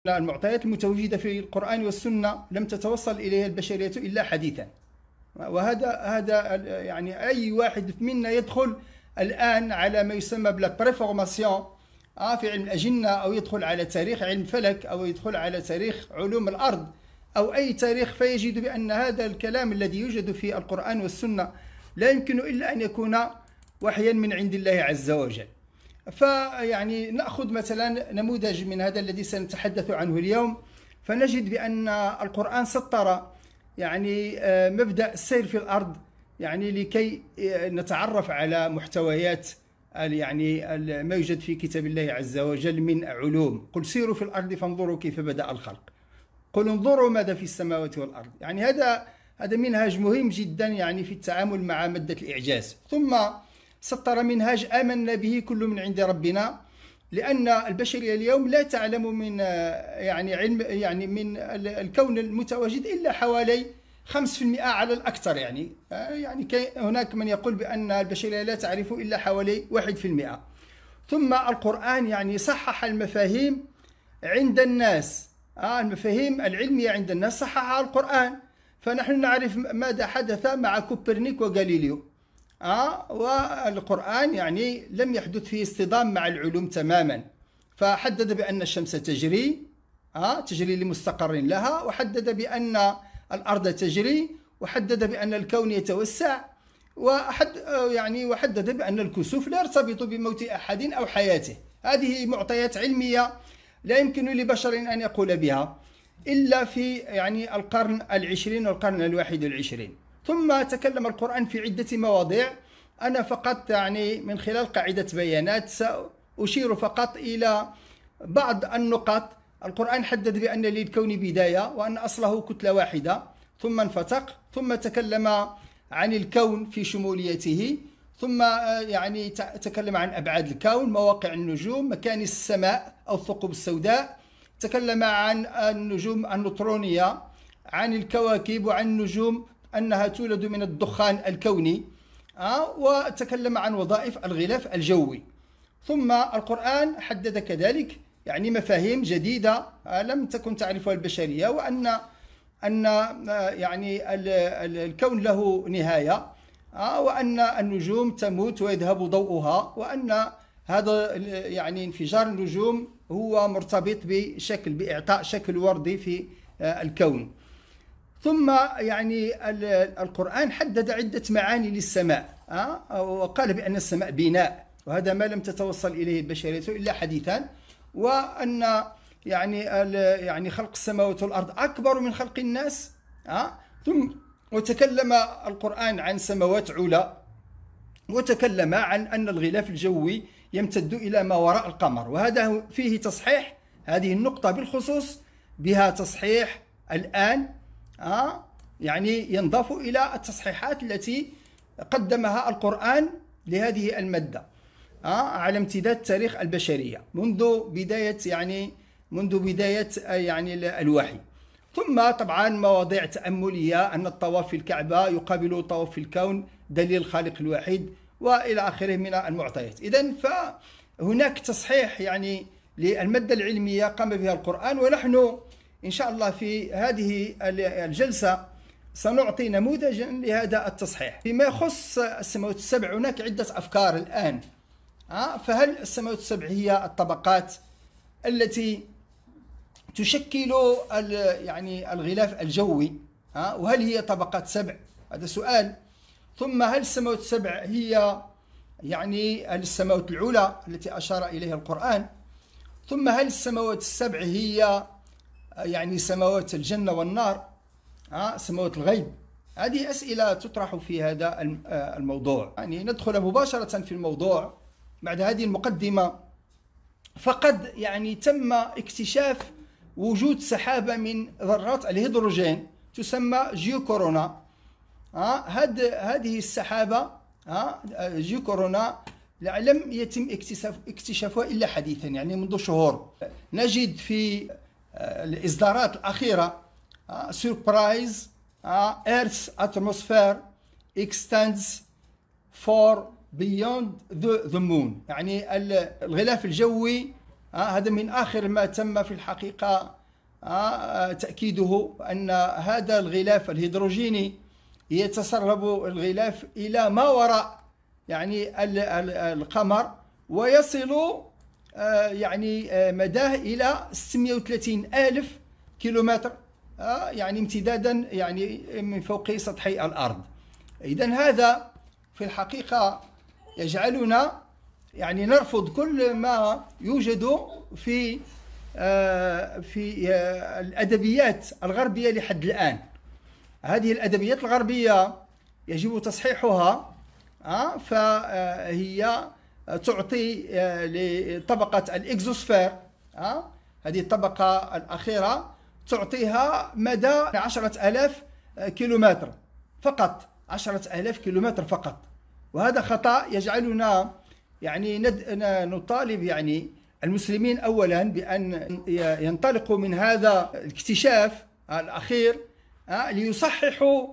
المعطيات المتواجدة في القرآن والسنة لم تتوصل إليها البشرية إلا حديثا. وهذا يعني أي واحد منا يدخل الآن على ما يسمى بلا بريفورماسيون في علم الأجنة، أو يدخل على تاريخ علم الفلك، أو يدخل على تاريخ علوم الأرض، أو أي تاريخ، فيجد بأن هذا الكلام الذي يوجد في القرآن والسنة لا يمكن إلا أن يكون وحيا من عند الله عز وجل. فيعني نأخذ مثلا نموذج من هذا الذي سنتحدث عنه اليوم، فنجد بأن القرآن سطر يعني مبدأ السير في الأرض، يعني لكي نتعرف على محتويات يعني ما يوجد في كتاب الله عز وجل من علوم. قل سيروا في الأرض فانظروا كيف بدأ الخلق، قل انظروا ماذا في السماوات والأرض. يعني هذا منهج مهم جدا يعني في التعامل مع مادة الإعجاز. ثم سطر منهاج آمنا به كل من عند ربنا، لأن البشرية اليوم لا تعلم من يعني علم يعني من الكون المتواجد إلا حوالي 5% على الأكثر. يعني هناك من يقول بأن البشرية لا تعرف إلا حوالي 1%. ثم القرآن يعني صحح المفاهيم عند الناس، المفاهيم العلمية عند الناس صححها القرآن. فنحن نعرف ماذا حدث مع كوبرنيك وغاليليو، والقرآن يعني لم يحدث فيه اصطدام مع العلوم تماما، فحدد بأن الشمس تجري لمستقر لها، وحدد بأن الأرض تجري، وحدد بأن الكون يتوسع، وحدد بأن الكسوف لا يرتبط بموت أحد أو حياته. هذه معطيات علمية لا يمكن لبشر أن يقول بها إلا في يعني القرن العشرين والقرن الواحد والعشرين. ثم تكلم القرآن في عدة مواضيع، أنا فقط يعني من خلال قاعدة بيانات سأشير فقط إلى بعض النقط. القرآن حدد بأن للكون بداية، وأن أصله كتلة واحدة ثم انفتق، ثم تكلم عن الكون في شموليته، ثم يعني تكلم عن أبعاد الكون، مواقع النجوم، مكان السماء أو الثقوب السوداء، تكلم عن النجوم النطرونية، عن الكواكب وعن النجوم أنها تولد من الدخان الكوني، وتكلم عن وظائف الغلاف الجوي. ثم القرآن حدد كذلك يعني مفاهيم جديدة لم تكن تعرفها البشرية، وأن يعني الكون له نهاية، وأن النجوم تموت ويذهب ضوءها، وأن هذا يعني انفجار النجوم هو مرتبط بإعطاء شكل وردي في الكون. ثم يعني القرآن حدد عدة معاني للسماء، وقال بأن السماء بناء، وهذا ما لم تتوصل إليه البشرية إلا حديثا، وأن يعني خلق السماوات والأرض أكبر من خلق الناس. ثم وتكلم القرآن عن سماوات علا، وتكلم عن أن الغلاف الجوي يمتد إلى ما وراء القمر، وهذا فيه تصحيح. هذه النقطة بالخصوص بها تصحيح الآن، يعني ينضاف إلى التصحيحات التي قدمها القرآن لهذه المادة على امتداد تاريخ البشرية منذ بداية الوحي. ثم طبعا مواضيع تأملية، أن الطواف في الكعبة يقابل الطواف في الكون، دليل الخالق الوحيد، وإلى آخره من المعطيات. إذن فهناك تصحيح يعني للمادة العلمية قام بها القرآن، ونحن إن شاء الله في هذه الجلسة سنعطي نموذجا لهذا التصحيح. فيما يخص السماوات السبع هناك عدة أفكار الآن. فهل السماوات السبع هي الطبقات التي تشكل يعني الغلاف الجوي، وهل هي طبقات سبع؟ هذا سؤال. ثم هل السماوات السبع هي يعني السماوات العلى التي أشار إليها القرآن؟ ثم هل السماوات السبع هي يعني سماوات الجنة والنار، سماوات الغيب؟ هذه أسئلة تطرح في هذا الموضوع. يعني ندخل مباشرة في الموضوع بعد هذه المقدمة. فقد يعني تم اكتشاف وجود سحابة من ذرات الهيدروجين تسمى جيوكورونا. هذه السحابة جيوكورونا لم يتم اكتشافها إلا حديثا، يعني منذ شهور. نجد في الإصدارات الأخيرة surprise Earth's atmosphere extends far beyond the moon، يعني الغلاف الجوي هذا من آخر ما تم في الحقيقة تأكيده، أن هذا الغلاف الهيدروجيني يتسرب الغلاف إلى ما وراء يعني القمر، ويصل يعني مداه إلى 630 ألف كيلومتر، يعني امتدادا يعني من فوق سطح الأرض. إذن هذا في الحقيقة يجعلنا يعني نرفض كل ما يوجد في الأدبيات الغربية لحد الآن. هذه الأدبيات الغربية يجب تصحيحها، فهي تعطي لطبقة الإكزوسفير، هذه الطبقة الأخيرة تعطيها مدى 10,000 كيلومتر فقط، 10,000 كيلومتر فقط. وهذا خطأ يجعلنا يعني نطالب يعني المسلمين أولا بأن ينطلقوا من هذا الاكتشاف الأخير ليصححوا